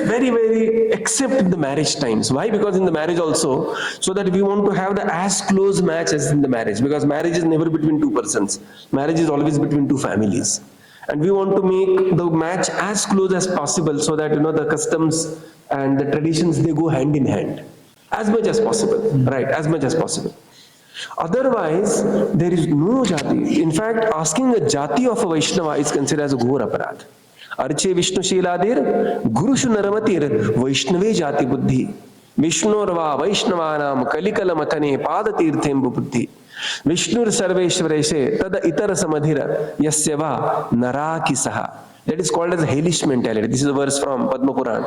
[SPEAKER 1] except in the marriage times. Why? Because in the marriage also, so that we want to have the as close match as in the marriage, because marriage is never between two persons. Marriage is always between two families. And we want to make the match as close as possible, so that the customs and the traditions, they go hand in hand as much as possible, right? As much as possible. Otherwise, there is no jati. In fact, asking a jati of a Vaishnava is considered as a ghor aparadh. Arche Vishnu Shiladir, Gurushu Naramatir, Vaishnave Jati Buddhi. Vishnurva Vaishnavanam Kalikala Matane Padatirthem Buddhi. Vishnur Sarveshwareshe Tada Itara Samadhira Yasyava Naraki Saha. That is called as a hellish mentality. This is a verse from Padma Puran,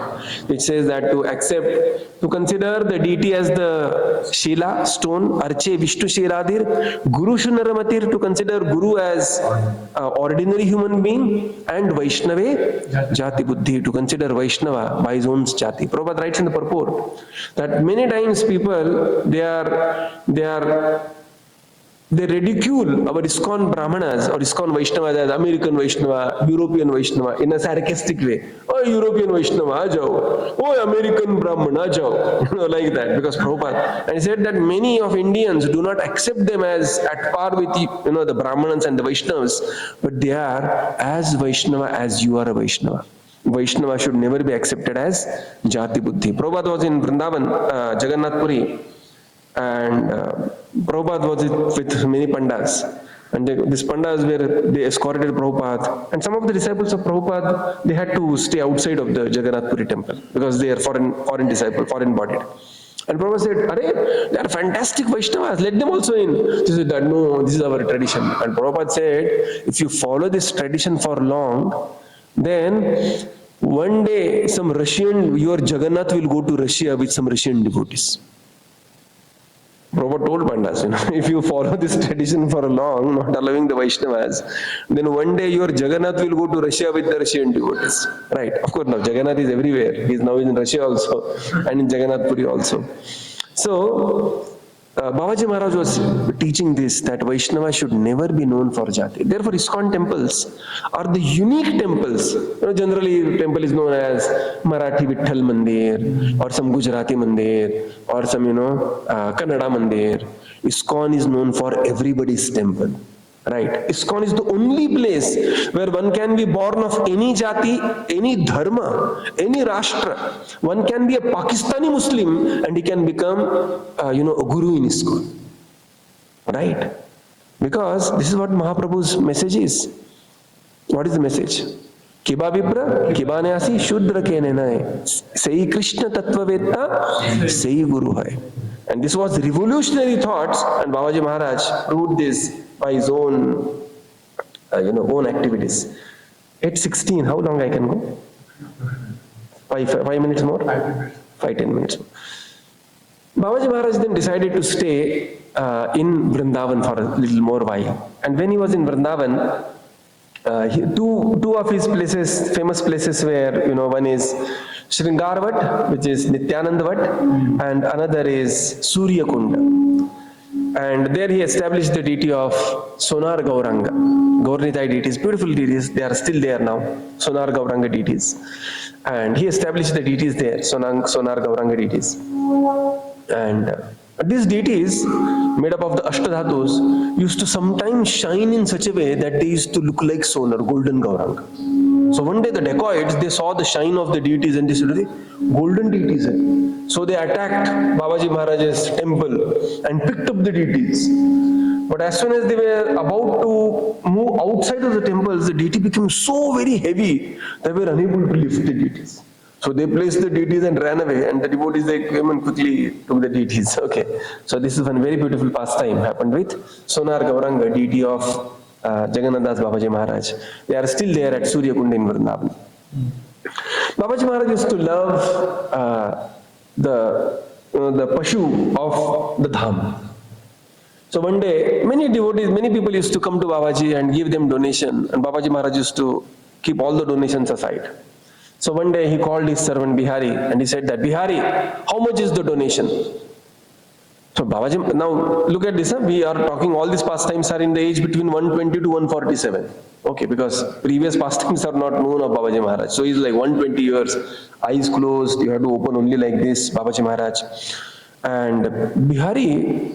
[SPEAKER 1] which says that to consider the deity as the Shila, stone, Arche Vishnu Shiradir, Guru Shunaramatir, to consider Guru as ordinary human being, and Vaishnave Jati Buddhi, to consider Vaishnava by his own jati. Prabhupada writes in the purport that many times people, they ridicule our ISKCON Brahmanas or ISKCON Vaishnavas as American Vaishnava, European Vaishnava in a sarcastic way. Oh, European Vaishnava, ajao. Oh, American Brahmana, ajao. Like that, because Prabhupada. And he said that many of Indians do not accept them as at par with the Brahmanas and the Vaishnavas, but they are as Vaishnava as you are a Vaishnava. Vaishnava should never be accepted as Jati Buddhi. Prabhupada was in Vrindavan, Jagannath Puri, and Prabhupada was with many pandas, and these pandas they escorted Prabhupada, and some of the disciples of Prabhupada, they had to stay outside of the Jagannath Puri temple because they are foreign disciples, foreign bodied. And Prabhupada said, "Arey, they are fantastic Vaishnavas, let them also in." They said that, "No, this is our tradition." And Prabhupada said, if you follow this tradition for long, then one day your Jagannath will go to Russia with some Russian devotees. Prabhupada told pandas, if you follow this tradition for long, not allowing the Vaishnavas, then one day your Jagannath will go to Russia with the Russian devotees. Right? Of course, now Jagannath is everywhere. He is now in Russia also, and in Jagannath Puri also. So, Babaji Maharaj was teaching this, that Vaishnava should never be known for jati. Therefore, ISKCON temples are the unique temples. Generally, temple is known as Marathi Vitthal Mandir, or some Gujarati Mandir, or some, Kannada Mandir. ISKCON is known for everybody's temple. Right? ISKCON is the only place where one can be born of any jati, any dharma, any rashtra. One can be a Pakistani Muslim and he can become, a guru in ISKCON. Right? Because this is what Mahaprabhu's message is. What is the message? Kiba Vipra, Kiba Nyasi, Shudra Kenenai. Sei Krishna Tattva Vetta, Sei Guru Hai. And this was revolutionary thoughts, and Babaji Maharaj proved this by his own, own activities. At 16, how long I can go? 5 minutes more? 5-10 minutes more. Babaji Maharaj then decided to stay in Vrindavan for a little more while. And when he was in Vrindavan, two of his places, famous places were, one is Shringar Vat, which is Nityanand Vat, and another is Surya Kunda. And there he established the deity of Sonar Gauranga. Gaurnitai deities, beautiful deities, they are still there now, Sonar Gauranga deities. And he established the deities there, Sonar Gauranga deities. And these deities, made up of the Ashtadhatus, used to sometimes shine in such a way that they used to look like sonar, golden Gauranga. So one day the dacoits, they saw the shine of the deities and they said, golden deities. So they attacked Babaji Maharaj's temple and picked up the deities. But as soon as they were about to move outside of the temples, the deity became so very heavy, they were unable to lift the deities. So they placed the deities and ran away, and the devotees, they came and quickly took the deities. Okay. So this is one very beautiful pastime happened with Sonar Gauranga, deity of Jagannath Dasa Babaji Maharaj. They are still there at Surya Kunda in Vrindavan. Babaji Maharaj used to love the Pashu of the Dham. So one day, many people used to come to Babaji and give them donation, and Babaji Maharaj used to keep all the donations aside. So one day he called his servant Bihari and he said that, Bihari, how much is the donation? So Babaji, now look at this, we are talking, all these pastimes are in the age between 120 to 147. Okay, because previous pastimes are not known of Babaji Maharaj. So he's like 120 years, eyes closed, you have to open only like this, Babaji Maharaj. And Bihari,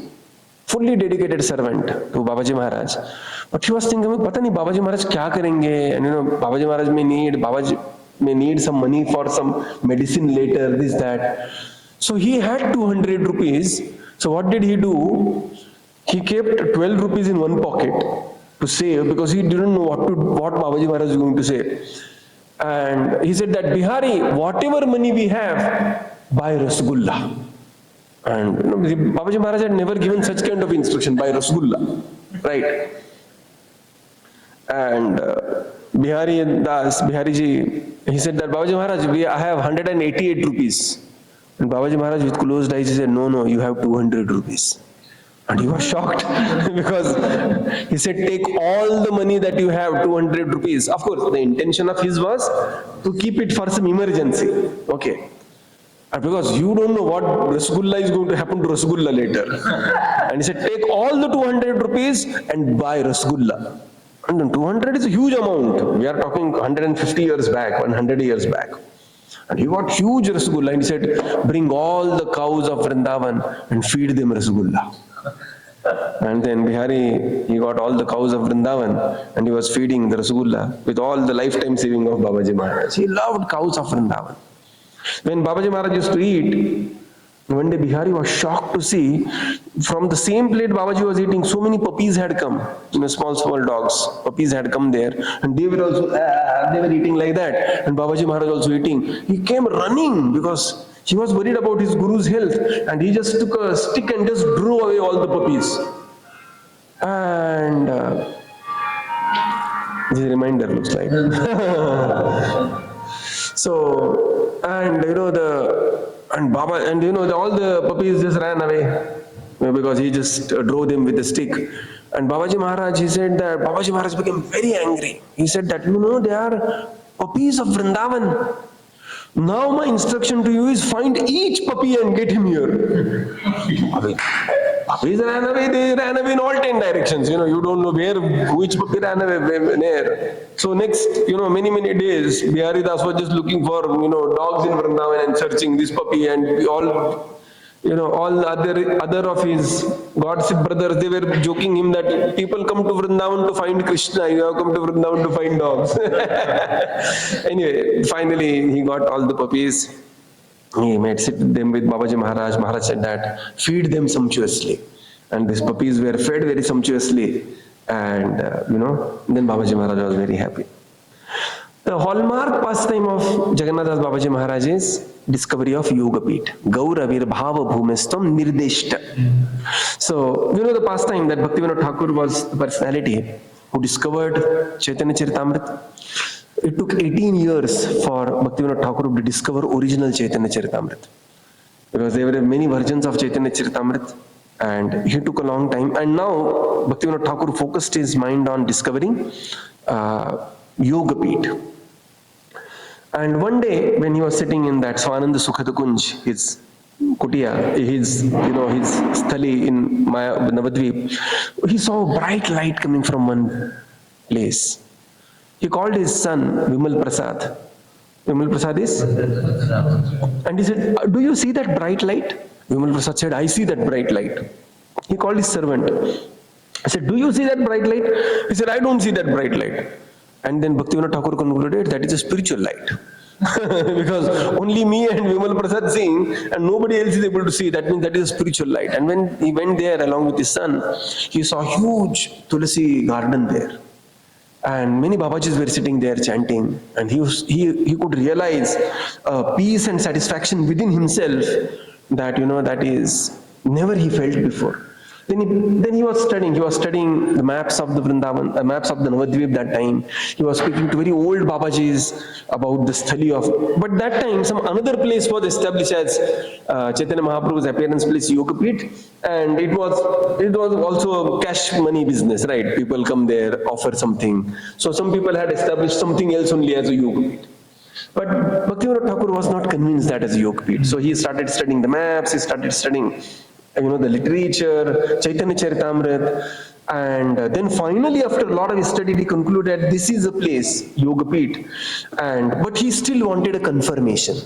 [SPEAKER 1] fully dedicated servant to Babaji Maharaj. But he was thinking, pata nahi Babaji Maharaj kya karenge? And Babaji Maharaj may need some money for some medicine later, this, that. So he had 200 rupees. So what did he do? He kept 12 rupees in one pocket to save, because he didn't know what Babaji Maharaj was going to say. And he said that, Bihari, whatever money we have, buy Rasgulla. And Babaji Maharaj had never given such kind of instruction, buy Rasgulla, right? And Bihari ji, he said that, Babaji Maharaj, I have 188 rupees. And Babaji Maharaj with closed eyes, he said, no, you have 200 rupees. And he was shocked because he said, take all the money that you have, 200 rupees. Of course, the intention of his was to keep it for some emergency. Okay. And because you don't know what Rasgulla is going to happen to Rasgulla later. And he said, take all the 200 rupees and buy Rasgulla. And 200 is a huge amount. We are talking 150 years back, 100 years back. And he got huge Rasgulla and he said, bring all the cows of Vrindavan and feed them Rasgulla. And then Bihari, he got all the cows of Vrindavan and he was feeding the Rasgulla with all the lifetime saving of Babaji Maharaj. He loved cows of Vrindavan. When Babaji Maharaj used to eat, one day Bihari was shocked to see from the same plate Babaji was eating, so many puppies had come, small dogs, puppies had come there, and they were also, they were eating like that, and Babaji Maharaj also eating. He came running because he was worried about his guru's health, and he just took a stick and just drew away all the puppies. And this reminder looks like. So, and all the puppies just ran away because he just drove them with a stick. And Babaji Maharaj, he said that Babaji Maharaj became very angry. He said that, they are puppies of Vrindavan. Now my instruction to you is find each puppy and get him here. Puppies ran away, they ran away in all 10 directions. You don't know which puppy ran away where. So next, many days, Bihari Das was just looking for, dogs in Vrindavan and searching this puppy, and all other of his gossip brothers, they were joking him that people come to Vrindavan to find Krishna, you have come to Vrindavan to find dogs. Anyway, finally he got all the puppies. He made sit them with Babaji Maharaj. Maharaj said that, feed them sumptuously. And these puppies were fed very sumptuously. And, then Babaji Maharaj was very happy. The hallmark pastime of Jagannath Dasa Babaji Maharaj is discovery of Yoga Peeth. Gauravirabhava bhumistam nirdeshta. So, the pastime that Bhaktivinoda Thakur was the personality who discovered Chaitanya Charitamrita. It took 18 years for Bhaktivinoda Thakur to discover original Chaitanya Charitamrita. Because there were many versions of Chaitanya Charitamrita, and he took a long time. And now Bhaktivinoda Thakur focused his mind on discovering Yoga Peeth. And one day when he was sitting in that Swananda Sukhada Kunj, his kutia, his sthali in Navadvip, he saw a bright light coming from one place. He called his son Vimal Prasad. Vimal Prasad is? And he said, do you see that bright light? Vimal Prasad said, I see that bright light. He called his servant. I said, do you see that bright light? He said, I don't see that bright light. And then Bhaktivinoda Thakur concluded that is a spiritual light. Because only me and Vimal Prasad seeing and nobody else is able to see. That means that is a spiritual light. And when he went there along with his son, he saw a huge Tulasi garden there. And many Babajis were sitting there chanting, and he could realize peace and satisfaction within himself that that is never he felt before. Then he was studying the maps of the Vrindavan, maps of the Navadvip that time. He was speaking to very old Babajis about the sthali of, but that time some another place was established as Chaitanya Mahaprabhu's appearance place, Yoga Peeth, and it was also a cash money business, right? People come there, offer something. So some people had established something else only as a Yoga Peeth. But Bhaktivinoda Thakur was not convinced that as a Yoga Peeth. So he started studying the maps, he started studying the literature, Chaitanya Charitamrita, And then finally, after a lot of study, he concluded this is a place, Yogapeeth, but he still wanted a confirmation.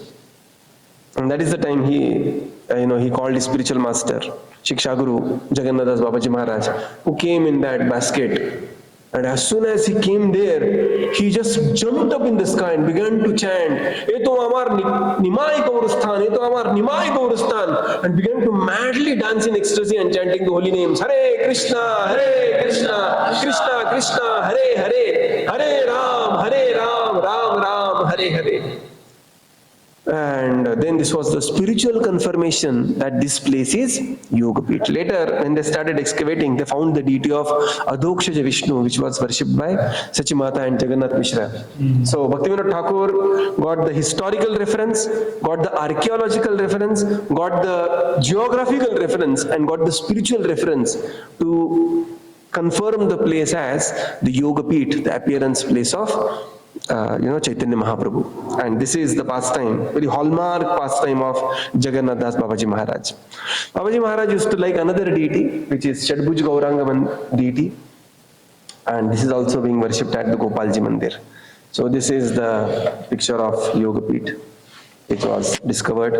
[SPEAKER 1] And that is the time he called his spiritual master, Shiksha Guru, Jagannath Dasa Babaji Maharaj, who came in that basket. And as soon as he came there, he just jumped up in the sky and began to chant, "Ye to amar nimai gaurasthan, ye to amar nimai gaurasthan," and began to madly dance in ecstasy and chanting the holy names, Hare Krishna, Krishna Krishna, Hare Hare, Hare Ram, Ram Ram, Hare Hare. And then this was the spiritual confirmation that this place is Yogapeeth. Later, when they started excavating, they found the deity of Adhokshaja Vishnu, which was worshipped by Sachimata and Jagannath Mishra. So Bhaktivinoda Thakur got the historical reference, got the archaeological reference, got the geographical reference, and got the spiritual reference to confirm the place as the Yogapeeth, the appearance place of Chaitanya Mahaprabhu. And this is the pastime, very hallmark pastime of Jagannath Dasa Babaji Maharaj. Babaji Maharaj used to like another deity, which is Shadbhuj Gauranga deity. And this is also being worshipped at the Gopalji Mandir. So this is the picture of Yogapeeth, which was discovered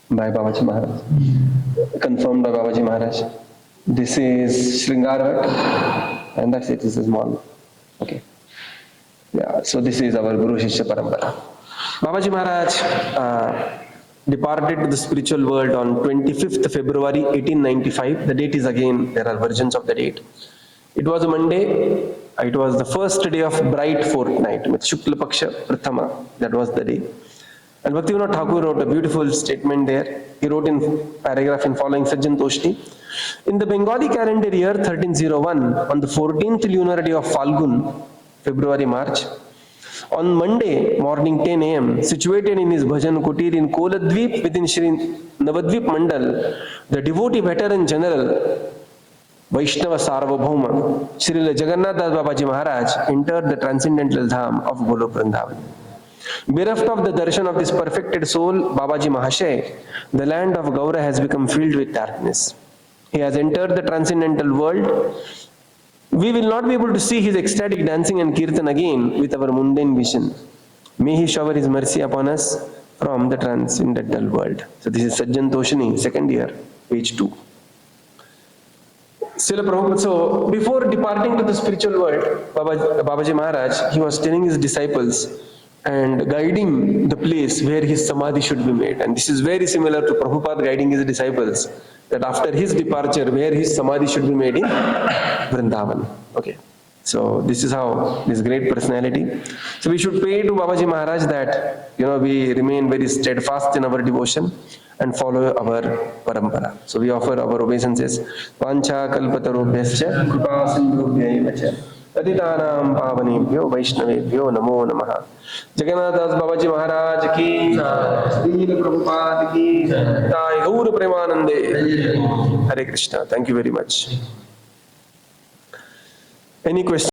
[SPEAKER 1] by Babaji Maharaj, confirmed by Babaji Maharaj. This is Sringarvat, and that's it. This is small. Okay. Yeah, so this is our Guru Shishya Parampara. Babaji Maharaj departed to the spiritual world on 25th February 1895. The date is again, there are versions of the date. It was a Monday. It was the first day of bright fortnight, Shukla Paksha Prathama. That was the day. And Bhaktivinoda Thakur wrote a beautiful statement there. He wrote in paragraph in following Sajjan Toshti. In the Bengali calendar year 1301, on the 14th lunar day of Falgun, February-March, on Monday morning 10 a.m., situated in his bhajan kutir in Koladvip within Shri Navadvip Mandal, the devotee veteran general Vaishnava Sarvabhauma, Srila Jagannath Dasa Babaji Maharaj, entered the transcendental dham of Golok Vrindavan. Bereft of the darshan of this perfected soul, Babaji Mahashay, the land of Gaura has become filled with darkness. He has entered the transcendental world. We will not be able to see his ecstatic dancing and kirtan again with our mundane vision. May he shower his mercy upon us from the transcendental world. So this is Sajjan Toshini, second year, page 2. So before departing to the spiritual world, Babaji Maharaj, he was telling his disciples and guiding the place where his samadhi should be made. And this is very similar to Prabhupada guiding his disciples, that after his departure, where his samadhi should be made in Vrindavan. Okay. So this is how this great personality. So we should pray to Babaji Maharaj that, we remain very steadfast in our devotion and follow our parampara. So we offer our obeisances. Pancha kalpatarubhyascha kripa sindhubhyaivacha Taditanam pavanebhyo vaishnavebhyo namo namaha. Jagannath Dasa Babaji Maharaj ki, Srila Prabhupada ki, Jai Gaur Premanande. Hare Krishna. Thank you very much. Any questions?